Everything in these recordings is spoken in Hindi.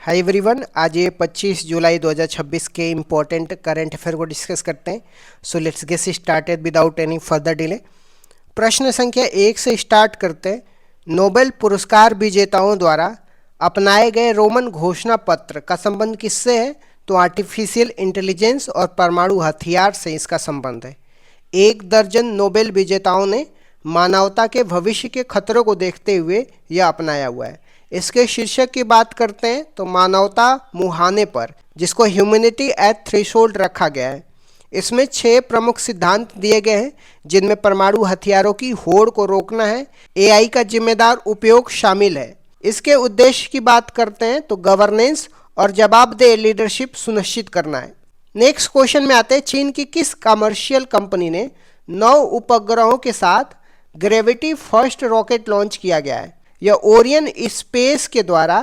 हाय एवरीवन, आज ये 25 जुलाई 2026 के इम्पोर्टेंट करंट अफेयर को डिस्कस करते हैं। So let's get started without any further delay. प्रश्न संख्या 1 से स्टार्ट करते हैं। नोबेल पुरस्कार विजेताओं द्वारा अपनाए गए रोमन घोषणा पत्र का संबंध किससे है? तो आर्टिफिशियल इंटेलिजेंस और परमाणु हथियार से इसका संबंध है। 1 दर्जन नोबेल विजेताओं ने मानवता के भविष्य के खतरों को देखते हुए यह अपनाया हुआ है। इसके शीर्षक की बात करते हैं तो मानवता मुहाने पर, जिसको ह्यूमैनिटी एट थ्रेशोल्ड रखा गया है। इसमें 6 प्रमुख सिद्धांत दिए गए हैं, जिनमें परमाणु हथियारों की होड़ को रोकना है, एआई का जिम्मेदार उपयोग शामिल है। इसके उद्देश्य की बात करते हैं तो गवर्नेंस और जवाबदेह लीडरशिप सुनिश्चित करना है। नेक्स्ट क्वेश्चन में आते हैं, चीन की किस कमर्शियल कंपनी ने 9 उपग्रहों के साथ ग्रेविटी फर्स्ट रॉकेट लॉन्च किया गया है? यह ओरियन स्पेस के द्वारा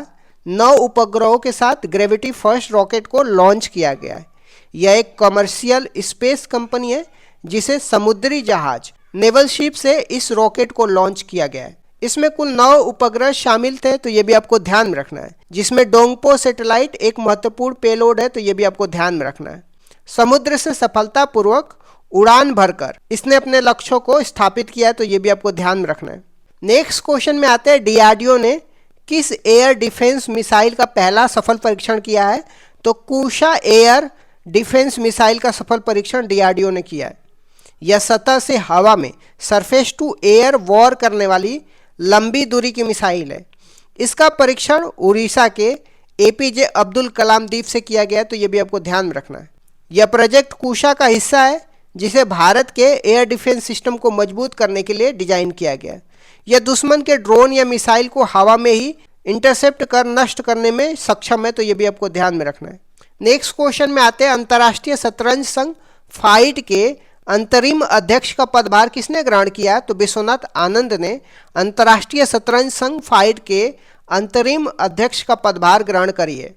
9 उपग्रहों के साथ ग्रेविटी फर्स्ट रॉकेट को लॉन्च किया गया है। यह एक कमर्शियल स्पेस कंपनी है जिसे समुद्री जहाज नेवल शिप से इस रॉकेट को लॉन्च किया गया है। इसमें कुल 9 उपग्रह शामिल थे, तो ये भी आपको ध्यान में रखना है, जिसमें डोंगपो सैटेलाइट एक महत्वपूर्ण पेलोड है, तो ये भी आपको ध्यान में रखना है। समुद्र से सफलतापूर्वक उड़ान भरकर इसने अपने लक्ष्यों को स्थापित किया है, तो ये भी आपको ध्यान में रखना है। नेक्स्ट क्वेश्चन में आते हैं, डीआरडीओ ने किस एयर डिफेंस मिसाइल का पहला सफल परीक्षण किया है? तो कुशा एयर डिफेंस मिसाइल का सफल परीक्षण डीआरडीओ ने किया है। यह सतह से हवा में सरफेस टू एयर वॉर करने वाली लंबी दूरी की मिसाइल है। इसका परीक्षण उड़ीसा के एपीजे अब्दुल कलाम द्वीप से किया गया, तो यह भी आपको ध्यान में रखना है। यह प्रोजेक्ट कुशा का हिस्सा है, जिसे भारत के एयर डिफेंस सिस्टम को मजबूत करने के लिए डिजाइन किया गया है। यह दुश्मन के ड्रोन या मिसाइल को हवा में ही इंटरसेप्ट कर नष्ट करने में सक्षम है, तो यह भी आपको ध्यान में रखना है। नेक्स्ट क्वेश्चन में आते हैं, अंतर्राष्ट्रीय शतरंज संघ फाइड के अंतरिम अध्यक्ष का पदभार किसने ग्रहण किया? तो विश्वनाथ आनंद ने अंतर्राष्ट्रीय शतरंज संघ फाइड के अंतरिम अध्यक्ष का पदभार ग्रहण करी है।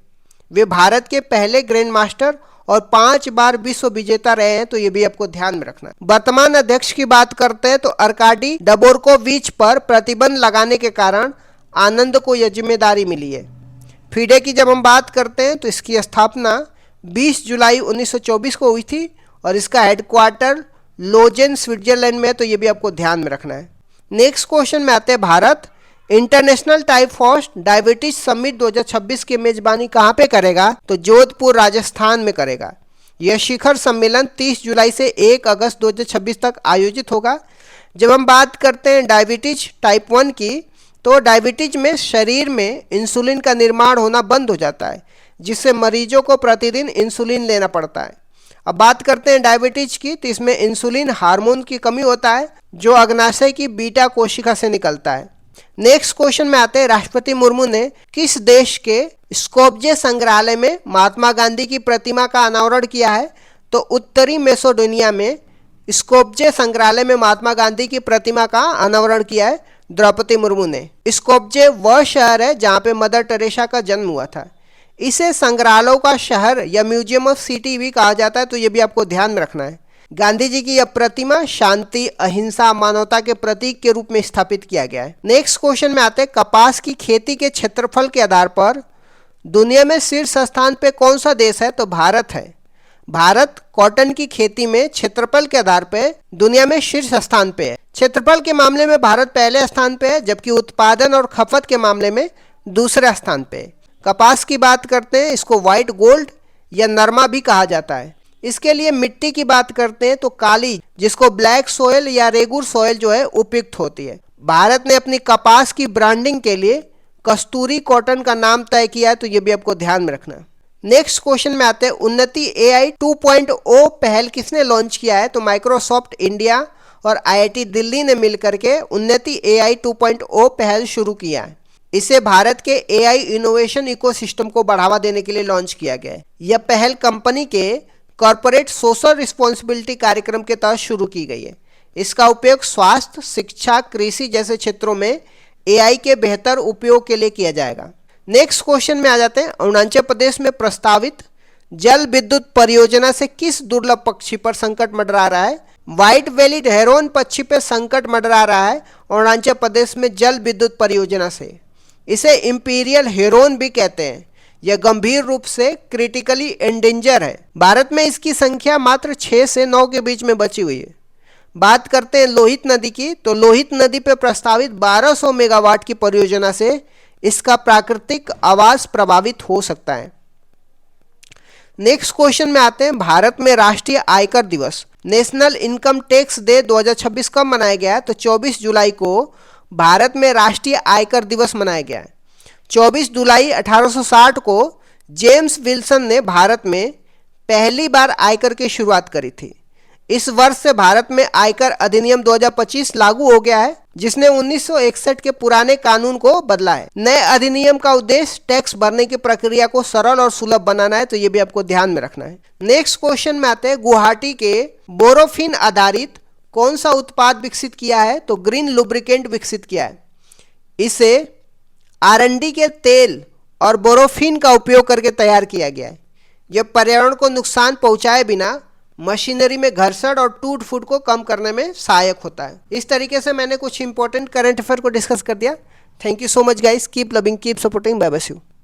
वे भारत के पहले ग्रैंड मास्टर और 5 बार विश्व विजेता रहे हैं, तो ये भी आपको ध्यान में रखना है। वर्तमान अध्यक्ष की बात करते हैं तो अर्काडी डबोरकोविच पर प्रतिबंध लगाने के कारण आनंद को यह जिम्मेदारी मिली है। फीडे की जब हम बात करते हैं तो इसकी स्थापना 20 जुलाई 1924 को हुई थी और इसका हेडक्वार्टर लोजेन स्विट्जरलैंड में है, तो ये भी आपको ध्यान में रखना है। नेक्स्ट क्वेश्चन में आते हैं, Bharat international typhoid diabetes summit 2026 की मेजबानी कहाँ पे करेगा? तो जोधपुर राजस्थान में करेगा। यह शिखर सम्मेलन 30 जुलाई से 1 अगस्त 2026 तक आयोजित होगा। जब हम बात करते हैं डायबिटीज टाइप 1 की, तो डायबिटीज में शरीर में इंसुलिन का निर्माण होना बंद हो जाता है, जिससे मरीजों को प्रतिदिन इंसुलिन लेना पड़ता है। अब बात करते हैं डायबिटीज की, तो इसमें इंसुलिन हार्मोन की कमी होता है, जो अग्नाशय की बीटा कोशिका से निकलता है। नेक्स्ट क्वेश्चन में आते हैं, राष्ट्रपति मुर्मू ने किस देश के स्कोपजे संग्रहालय में महात्मा गांधी की प्रतिमा का अनावरण किया है? तो उत्तरी मैसेडोनिया में स्कोपजे संग्रहालय में महात्मा गांधी की प्रतिमा का अनावरण किया है द्रौपदी मुर्मू ने। स्कोपजे वह शहर है जहां पे मदर टेरेसा का जन्म हुआ था। इसे संग्रहालयों का शहर या म्यूजियम ऑफ सिटी भी कहा जाता है, तो ये भी आपको ध्यान में रखना है। गांधी जी की यह प्रतिमा शांति, अहिंसा, मानवता के प्रतीक के रूप में स्थापित किया गया है। नेक्स्ट क्वेश्चन में आते हैं, कपास की खेती के क्षेत्रफल के आधार पर दुनिया में शीर्ष स्थान पे कौन सा देश है? तो भारत है। भारत कॉटन की खेती में क्षेत्रफल के आधार पर दुनिया में शीर्ष स्थान पे है। क्षेत्रफल के मामले में भारत पहले स्थान पे है, जबकि उत्पादन और खपत के मामले में दूसरे स्थान पे है। कपास की बात करते हैं, इसको व्हाइट गोल्ड या नरमा भी कहा जाता है। इसके लिए मिट्टी की बात करते हैं तो काली, जिसको ब्लैक सोयल या रेगुर सोयल जो है उपयुक्त होती है। भारत ने अपनी कपास की ब्रांडिंग के लिए कस्तूरी कॉटन का नाम तय किया है, तो ये भी आपको ध्यान में रखना है। नेक्स्ट क्वेश्चन में आते हैं, उन्नति AI 2.0 पहल किसने लॉन्च किया है? तो माइक्रोसॉफ्ट इंडिया और IIT दिल्ली ने मिलकर के उन्नति AI 2.0 पहल शुरू किया है। इसे भारत के AI इनोवेशन इकोसिस्टम को बढ़ावा देने के लिए लॉन्च किया गया है। यह पहल कंपनी के कॉर्पोरेट सोशल रिस्पॉन्सिबिलिटी कार्यक्रम के तहत शुरू की गई है। इसका उपयोग स्वास्थ्य, शिक्षा, कृषि जैसे क्षेत्रों में AI के बेहतर उपयोग के लिए किया जाएगा। नेक्स्ट क्वेश्चन में आ जाते हैं, अरुणाचल प्रदेश में प्रस्तावित जल विद्युत परियोजना से किस दुर्लभ पक्षी पर संकट मंडरा रहा है? व्हाइट वेलिड हेरोन पक्षी पर संकट मंडरा रहा है अरुणाचल प्रदेश में जल विद्युत परियोजना से। इसे इंपीरियल हेरोन भी कहते हैं। यह गंभीर रूप से क्रिटिकली एंडेंजर है। भारत में इसकी संख्या मात्र 6 से 9 के बीच में बची हुई है। बात करते हैं लोहित नदी की, तो लोहित नदी पर प्रस्तावित 1200 मेगावाट की परियोजना से इसका प्राकृतिक आवास प्रभावित हो सकता है। नेक्स्ट क्वेश्चन में आते हैं, भारत में राष्ट्रीय आयकर दिवस नेशनल इनकम टैक्स डे 2026 कब मनाया गया है? तो 24 जुलाई को भारत में राष्ट्रीय आयकर दिवस मनाया गया है। 24 जुलाई 1860 को जेम्स विल्सन ने भारत में पहली बार आयकर की शुरुआत करी थी। इस वर्ष से भारत में आयकर अधिनियम 2025 लागू हो गया है, जिसने 1961 के पुराने कानून को बदला है। नए अधिनियम का उद्देश्य टैक्स भरने की प्रक्रिया को सरल और सुलभ बनाना है, तो ये भी आपको ध्यान में रखना है। नेक्स्ट क्वेश्चन में आते हैं, गुवाहाटी के बोरोफिन आधारित कौन सा उत्पाद विकसित किया है? तो ग्रीन लुब्रिकेंट विकसित किया है। इसे आरंडी के तेल और बोरोफिन का उपयोग करके तैयार किया गया है। यह पर्यावरण को नुकसान पहुंचाए बिना मशीनरी में घर्षण और टूट फूट को कम करने में सहायक होता है। इस तरीके से मैंने कुछ इंपॉर्टेंट करंट अफेयर को डिस्कस कर दिया। Thank you so much guys, keep loving, keep supporting, bye bye.